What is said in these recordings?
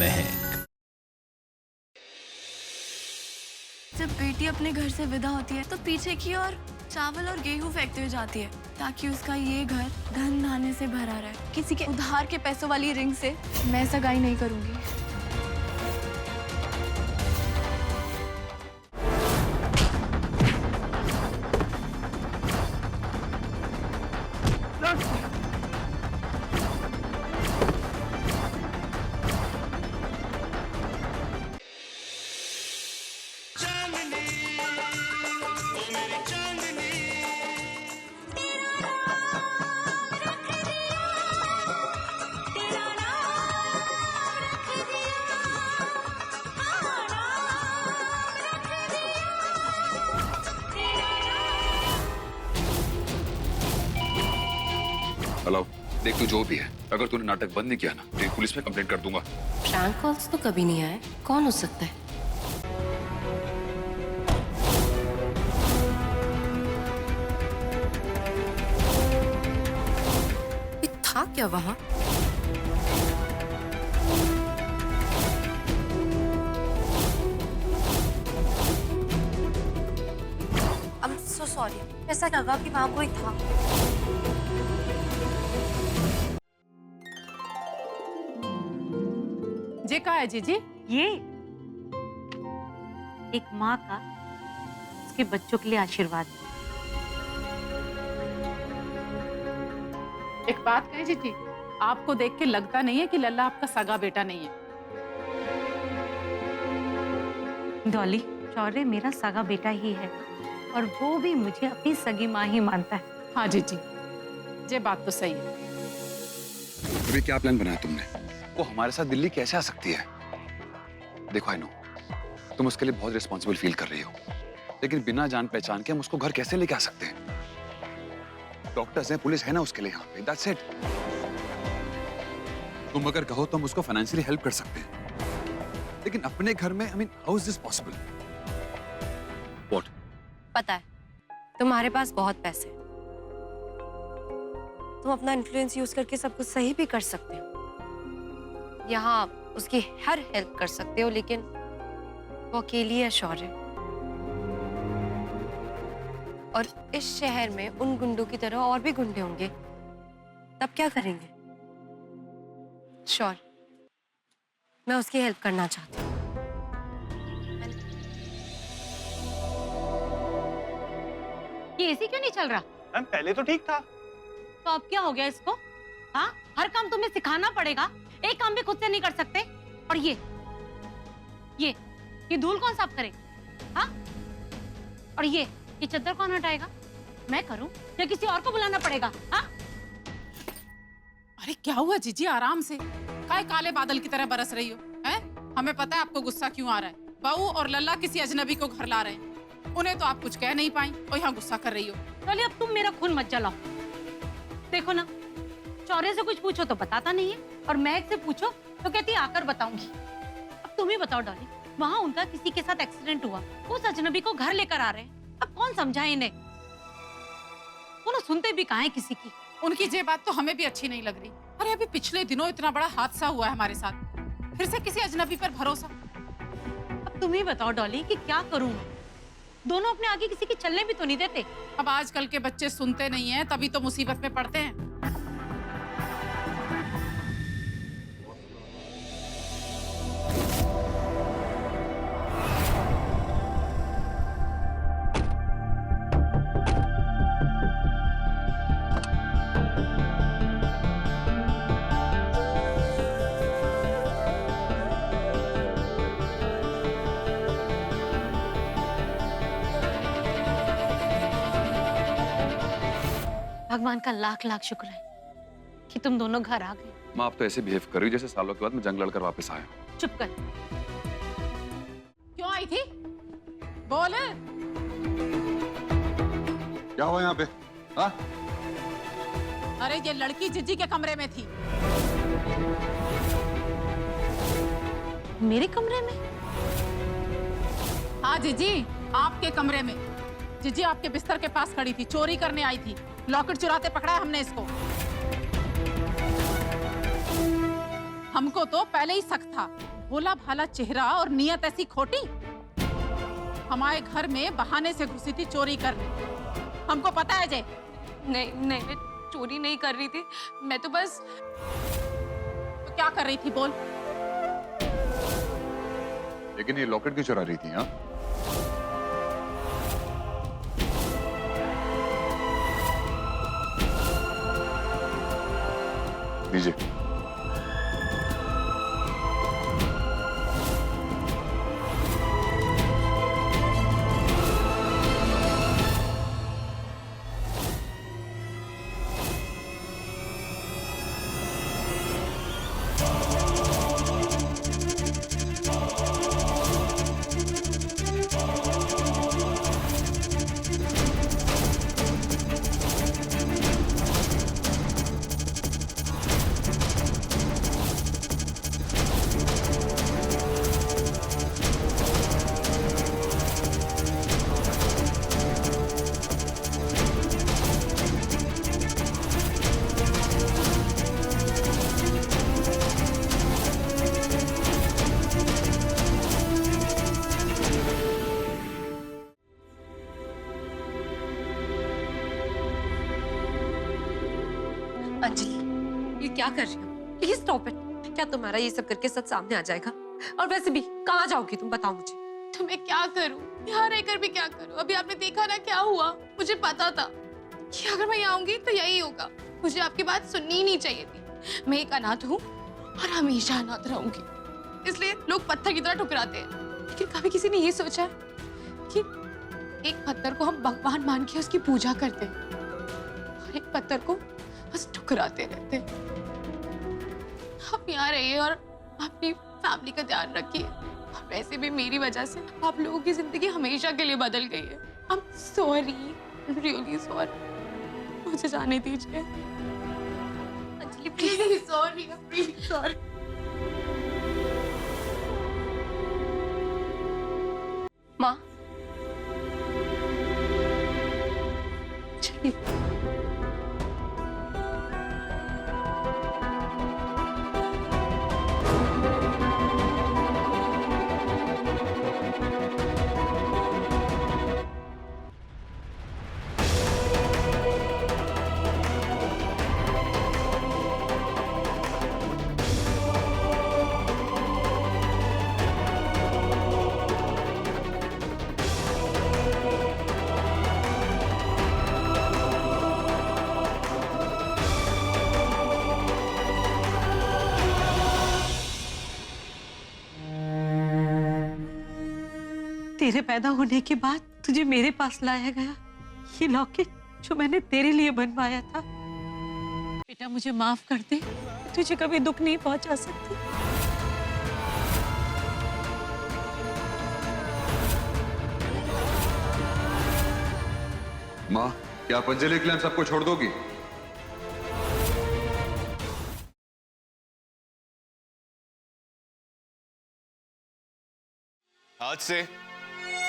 महक। जब बेटी अपने घर से विदा होती है तो पीछे की ओर चावल और गेहूं फेंकते हुए जाती है ताकि उसका ये घर धन धान्य से भरा रहे। किसी के उधार के पैसों वाली रिंग से मैं सगाई नहीं करूंगी। अलाउ, देख तू जो भी है, अगर तूने नाटक बंद नहीं किया ना तो पुलिस में कंप्लेंट कर दूंगा। प्रैंक कॉल्स तो कभी नहीं आए, कौन हो सकता है? ये था क्या वहां? I'm so sorry. ऐसा लगा कि वहां कोई था। जे का है जीजी? ये एक माँ का उसके बच्चों के लिए आशीर्वाद है। एक बात कहे जीजी, आपको देख के लगता नहीं है कि लल्ला आपका सगा बेटा नहीं है। डॉली, शौर्य मेरा सगा बेटा ही है और वो भी मुझे अपनी सगी माँ ही मानता है। हाँ जीजी, ये बात तो सही है। अभी क्या प्लान बनाया तुमने? वो हमारे साथ दिल्ली कैसे आ सकती है? देखो आई नो तुम उसके लिए बहुत रिस्पॉन्सिबल फील कर रही हो, लेकिन बिना जान पहचान के हम उसको घर कैसे लेके आ सकते हैं? डॉक्टर्स हैं, पुलिस है ना उसके लिए यहाँ पे, दैट्स इट। तुम अगर कहो तो हम उसको फाइनेंशियली हेल्प कर सकते हैं, लेकिन अपने घर में, I mean how is this possible? What? पता है तुम्हारे पास बहुत पैसे हैं, तुम अपना इन्फ्लुएंस यूज करके सब कुछ सही भी कर सकते हो, यहाँ उसकी हर हेल्प कर सकते हो, लेकिन वो अकेली है शौर्य, और इस शहर में उन गुंडों की तरह और भी गुंडे होंगे, तब क्या करेंगे? शौर्य, मैं उसकी हेल्प करना चाहती हूँ। ये एसी क्यों नहीं चल रहा? मैम पहले तो ठीक था। तो अब क्या हो गया इसको? हाँ, हर काम तुम्हें सिखाना पड़ेगा, एक काम भी खुद से नहीं कर सकते। और ये धूल कौन साफ करे? हाँ? और ये चद्दर कौन हटाएगा? मैं करूं या किसी और को बुलाना पड़ेगा? हाँ? अरे क्या हुआ जीजी, आराम से। काय काले बादल की तरह बरस रही हो? हैं? हमें पता है आपको गुस्सा क्यों आ रहा है। बहू और लल्ला किसी अजनबी को घर ला रहे हैं, उन्हें तो आप कुछ कह नहीं पाई और यहाँ गुस्सा कर रही हो। चलिए अब तुम मेरा खून मत जलाओ। देखो ना, शौर्य से कुछ पूछो तो बताता नहीं है, और महक से पूछो तो कहती है आकर बताऊंगी। अब तुम ही बताओ डॉली, वहाँ उनका किसी के साथ एक्सीडेंट हुआ, उस अजनबी को घर लेकर आ रहे हैं, अब कौन समझाए इन्हें? वो ना सुनते भी कहाँ है किसी की। उनकी ये बात तो हमें भी अच्छी नहीं लग रही। अरे अभी पिछले दिनों इतना बड़ा हादसा हुआ है हमारे साथ, फिर से किसी अजनबी पर भरोसा। अब तुम ही बताओ डॉली कि क्या करूं? दोनों अपने आगे किसी की चलने भी तो नहीं देते। अब आजकल के बच्चे सुनते नहीं हैं, तभी तो मुसीबत में पड़ते हैं। भगवान का लाख लाख शुक्र है कि तुम दोनों घर आ गए। माँ आप तो ऐसे बिहेव कर रही हो जैसे सालों के बाद मैं जंग लड़कर वापस आया हूँ। चुप कर। क्यों आई थी? बोल। क्या हुआ यहाँ पे? हाँ? अरे ये लड़की जीजी के कमरे में थी। मेरे कमरे में? हाँ जीजी, आपके कमरे में। जीजी आपके बिस्तर के पास खड़ी थी, चोरी करने आई थी। लॉकेट चुराते पकड़ा है हमने इसको। हमको तो पहले ही शक था, भोला भाला चेहरा और नियत ऐसी खोटी। हमारे घर में बहाने से घुसी थी चोरी करने, हमको पता है जय। नहीं नहीं, मैं चोरी नहीं कर रही थी, मैं तो बस। तो क्या कर रही थी बोल? लेकिन ये लॉकेट क्यों चुरा रही थी? हाँ, लीजिए। अंजलि, ये क्या कर रही हो? Please stop it. क्या तुम्हारा ये सब करके सच सामने आ जाएगा? और वैसे भी कहाँ जाओगी तुम, बताओ मुझे। तो मैं क्या करूं? यहाँ रहकर भी क्या करूं? अभी आपने देखा ना क्या हुआ। मुझे पता था कि अगर मैं यहाँ आऊंगी तो यही होगा। मुझे आपकी बात सुननी ही नहीं चाहिए थी। मैं एक अनाथ हूँ और हमेशा अनाथ रहूंगी, इसलिए लोग पत्थर की तरह ठुकराते हैं। लेकिन कभी किसी ने ये सोचा कि एक पत्थर को हम भगवान मान के उसकी पूजा करते हैं और एक पत्थर को बस ठुकराते रहते हैं। आप यहाँ रहिए और अपनी फैमिली का ध्यान रखिए। और वैसे भी मेरी वजह से आप लोगों की जिंदगी हमेशा के लिए बदल गई है। I'm sorry, I'm really sorry। मुझे जाने दीजिए। Anjali Really sorry, I'm really sorry। माँ, चलिए। तेरे पैदा होने के बाद तुझे मेरे पास लाया गया ये लॉकेट जो मैंने तेरे लिए बनवाया था। बेटा मुझे माफ कर दे, तुझे कभी दुख नहीं पहुंचा सकती। माँ, क्या आप अंजलि के लिए हम सबको छोड़ दोगी? आज से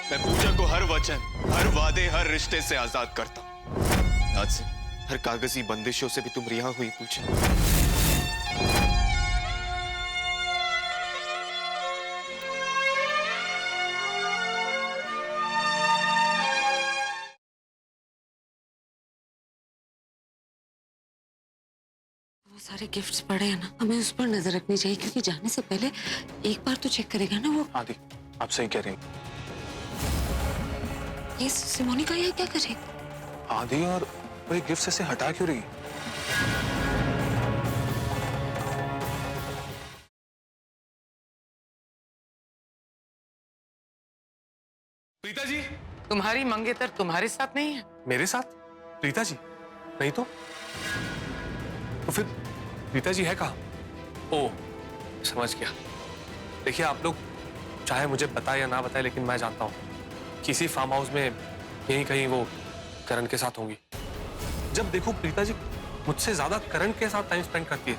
मैं पूजा को हर वचन, हर वादे, हर रिश्ते से आजाद करता हूं। आज से हर कागजी बंदिशों से भी तुम रिहा हुई पूजा। वो सारे गिफ्ट्स पड़े हैं ना, हमें उस पर नजर रखनी चाहिए, क्योंकि जाने से पहले एक बार तो चेक करेगा ना वो। आदि, आप सही कह रही हैं। ये सिमोनी का ये क्या करे? आदि, और वो गिफ्ट से हटा क्यों रही? प्रीता जी, तुम्हारी मंगेतर तुम्हारे साथ नहीं है? मेरे साथ? प्रीता जी नहीं तो फिर प्रीता जी है कहाँ? ओ, समझ गया। देखिए, आप लोग चाहे मुझे बताए या ना बताए, लेकिन मैं जानता हूँ किसी फार्म हाउस में यहीं कहीं वो करण के साथ होंगी। जब देखो प्रीता जी मुझसे ज्यादा करण के साथ टाइम स्पेंड करती है।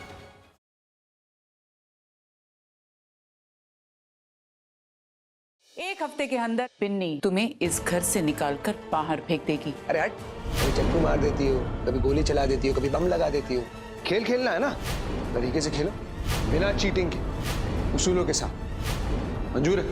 एक हफ्ते के अंदर पिन्नी तुम्हें इस घर से निकालकर बाहर फेंक देगी। अरे हट, कभी चक्कू मार देती हो, कभी गोली चला देती हो, कभी बम लगा देती हो। खेल खेलना है ना, तरीके से खेलो। बिना चीटिंग के, उसूलों के साथ। मंजूर है?